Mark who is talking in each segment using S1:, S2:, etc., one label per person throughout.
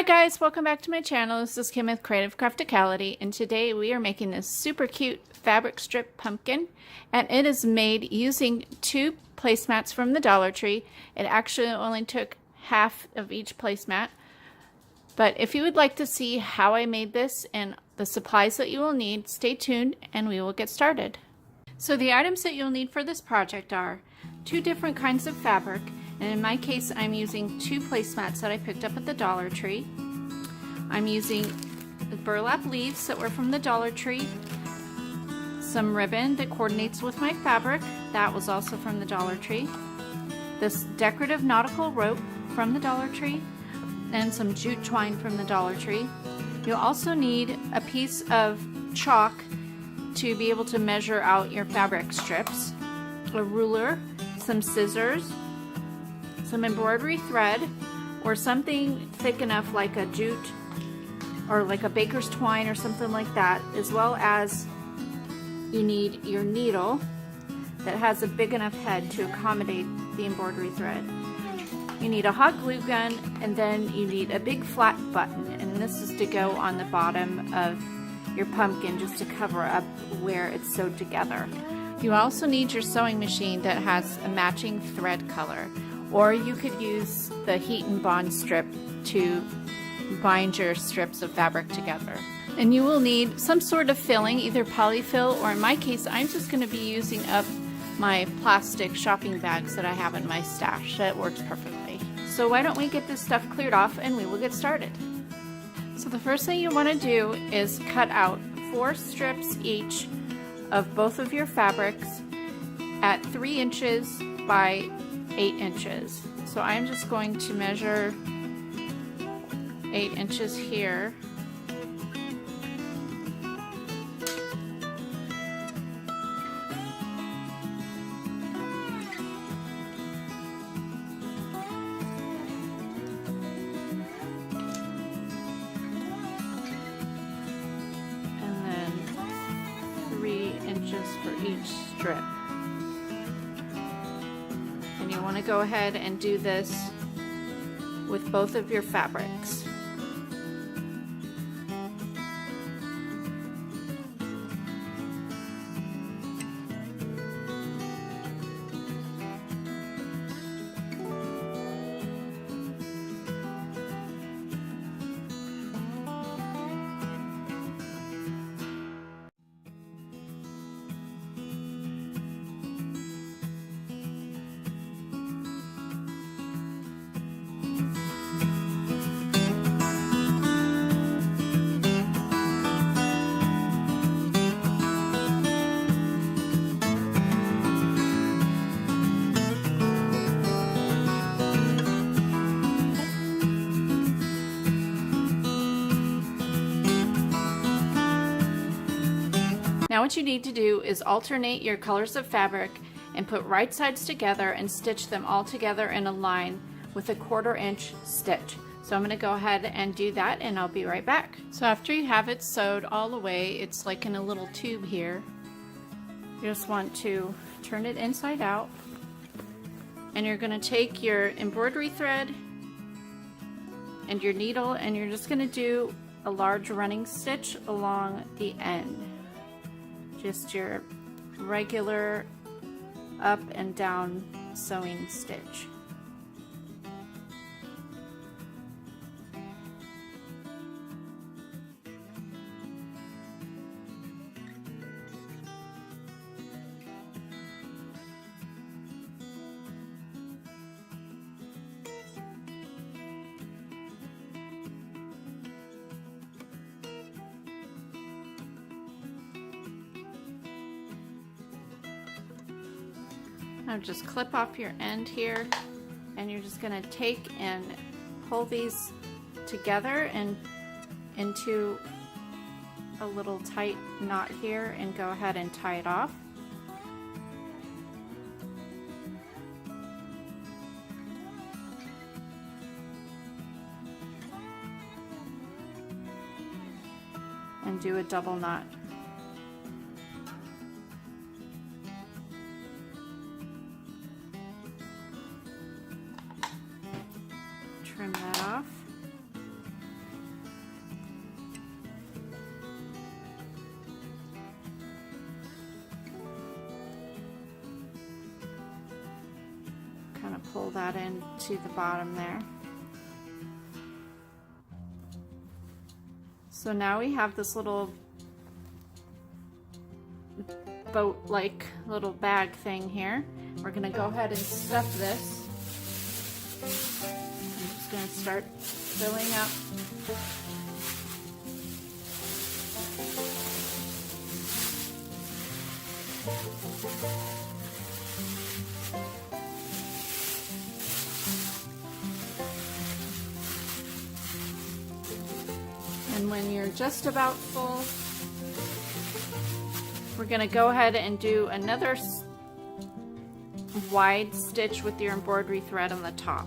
S1: Hi guys, welcome back to my channel. This is Kim with Creative Crafticality, and today we are making this super cute fabric strip pumpkin, and it is made using 2 placemats from the Dollar Tree. It actually only took half of each placemat, but if you would like to see how I made this and the supplies that you will need, stay tuned and we will get started. So the items that you'll need for this project are 2 different kinds of fabric. And in my case, I'm using 2 placemats that I picked up at the Dollar Tree. I'm using the burlap leaves that were from the Dollar Tree, some ribbon that coordinates with my fabric, that was also from the Dollar Tree, this decorative nautical rope from the Dollar Tree, and some jute twine from the Dollar Tree. You'll also need a piece of chalk to be able to measure out your fabric strips, a ruler, some scissors, some embroidery thread, or something thick enough like a jute or like a baker's twine or something like that, as well as you need your needle that has a big enough head to accommodate the embroidery thread. You need a hot glue gun, and then you need a big flat button, and this is to go on the bottom of your pumpkin just to cover up where it's sewed together. You also need your sewing machine that has a matching thread color, or you could use the heat and bond strip to bind your strips of fabric together. And you will need some sort of filling, either polyfill, or in my case, I'm just going to be using up my plastic shopping bags that I have in my stash. That works perfectly. So why don't we get this stuff cleared off and we will get started. So the first thing you want to do is cut out 4 strips each of both of your fabrics at 3 inches by 8 inches. So I'm just going to measure 8 inches here. And then 3 inches for each strip. And you want to go ahead and do this with both of your fabrics. Now what you need to do is alternate your colors of fabric and put right sides together and stitch them all together in a line with a 1/4 inch stitch. So I'm going to go ahead and do that, and I'll be right back. So after you have it sewed all the way, it's like in a little tube here. You just want to turn it inside out, and you're going to take your embroidery thread and your needle, and you're just going to do a large running stitch along the end. Just your regular up and down sewing stitch. Now just clip off your end here, and you're just going to take and pull these together and into a little tight knot here, and go ahead and tie it off. And do a double knot. trim that off. kind of pull that into the bottom there. So now we have this little boat-like little bag thing here. We're going to go ahead and stuff this. I'm just going to start filling up. And when you're just about full, we're going to go ahead and do another wide stitch with your embroidery thread on the top.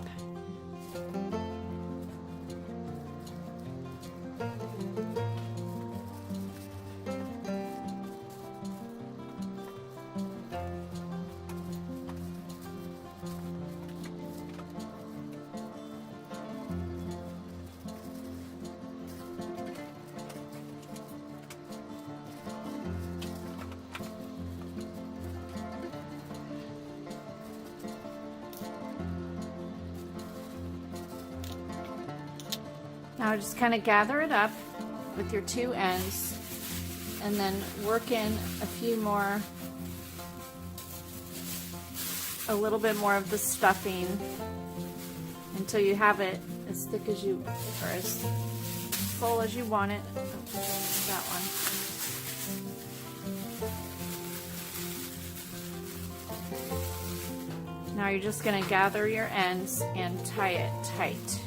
S1: Now just kind of gather it up with your two ends and then work in a few more, a little bit more of the stuffing until you have it as thick as you, or as full as you want it. That one. Now you're just going to gather your ends and tie it tight.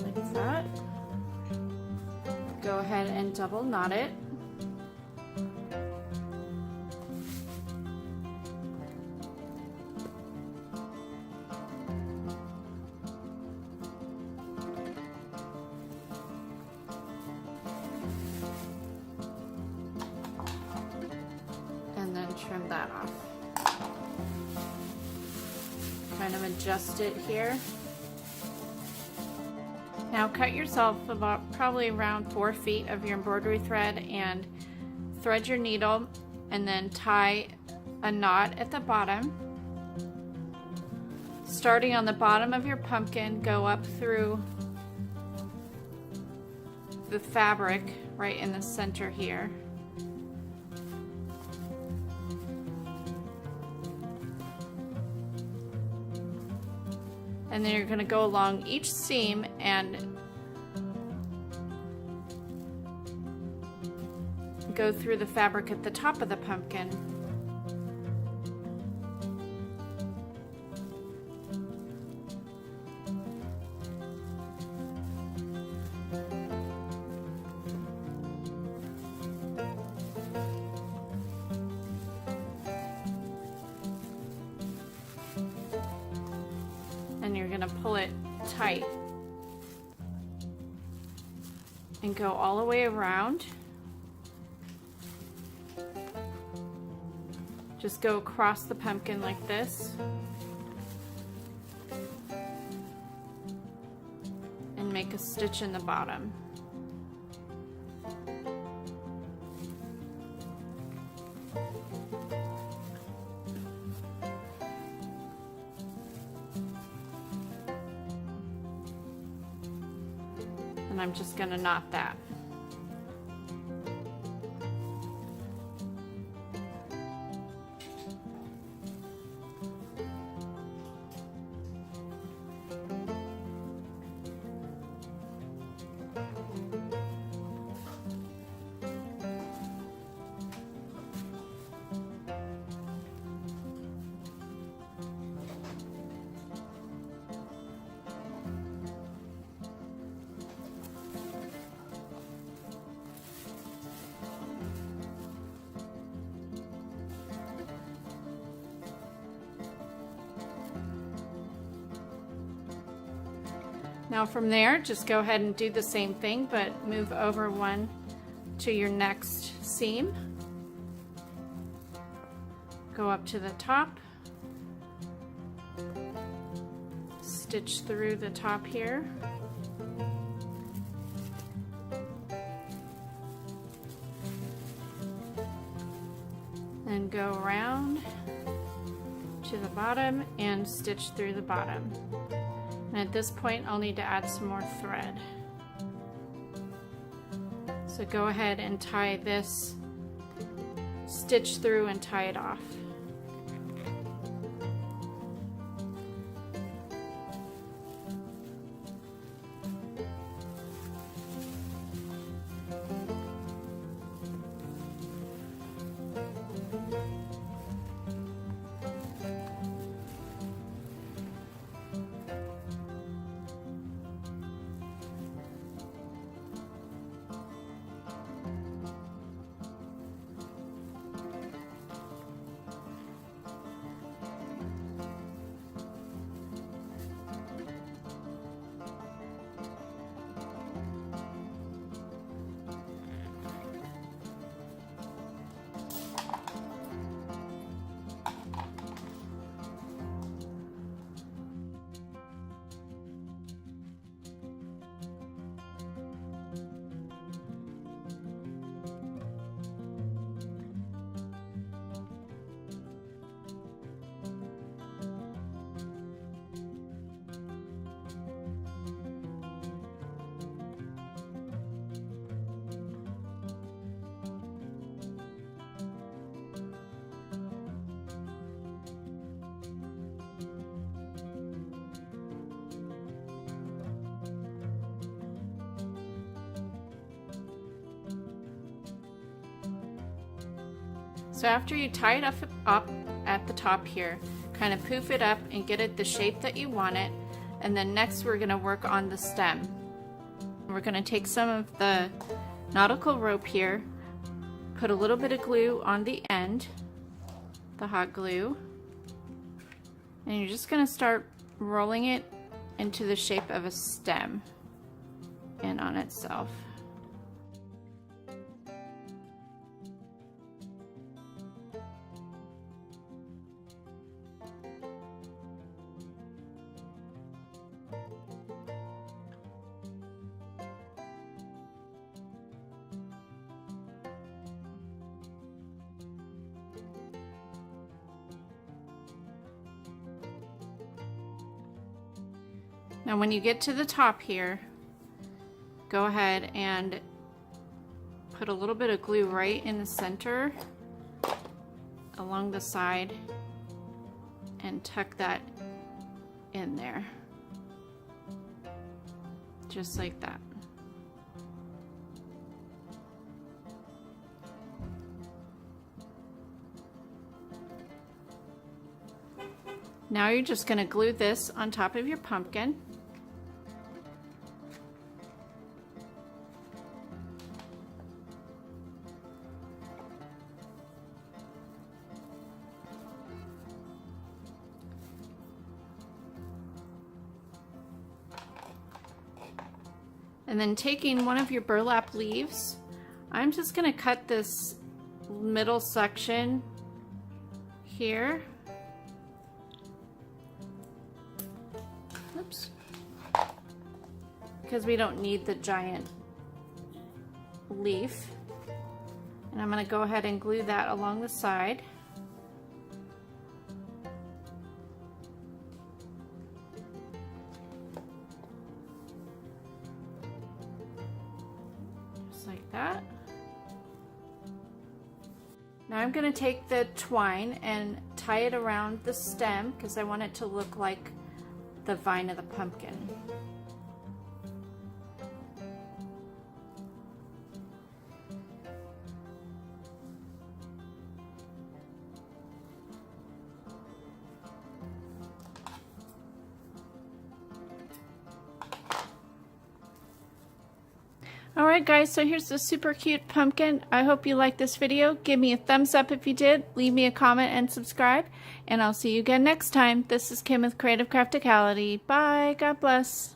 S1: Like that. Go ahead and double knot it. And then trim that off. Kind of adjust it here. Now cut yourself about probably around 4 feet of your embroidery thread and thread your needle and then tie a knot at the bottom. Starting on the bottom of your pumpkin, go up through the fabric right in the center here. And then you're going to go along each seam and go through the fabric at the top of the pumpkin. And you're going to pull it tight and go all the way around. Just go across the pumpkin like this and make a stitch in the bottom. And I'm just going to knot that. Now from there, just go ahead and do the same thing, but move over one to your next seam. Go up to the top, stitch through the top here, and go around to the bottom and stitch through the bottom. And at this point I'll need to add some more thread. So go ahead and tie this, stitch through and tie it off. So after you tie it up at the top here, kind of poof it up and get it the shape that you want it. And then next we're going to work on the stem. We're going to take some of the nautical rope here, put a little bit of glue on the end, the hot glue, and you're just going to start rolling it into the shape of a stem in on itself. Now when you get to the top here, go ahead and put a little bit of glue right in the center along the side and tuck that in there, just like that. Now you're just going to glue this on top of your pumpkin. And then taking one of your burlap leaves, I'm just going to cut this middle section here. Oops. Because we don't need the giant leaf. And I'm going to go ahead and glue that along the side. Like that. Now I'm going to take the twine and tie it around the stem because I want it to look like the vine of the pumpkin. Alright guys, so here's the super cute pumpkin. I hope you liked this video. Give me a thumbs up if you did. Leave me a comment and subscribe. And I'll see you again next time. This is Kim with Creative Crafticality. Bye. God bless.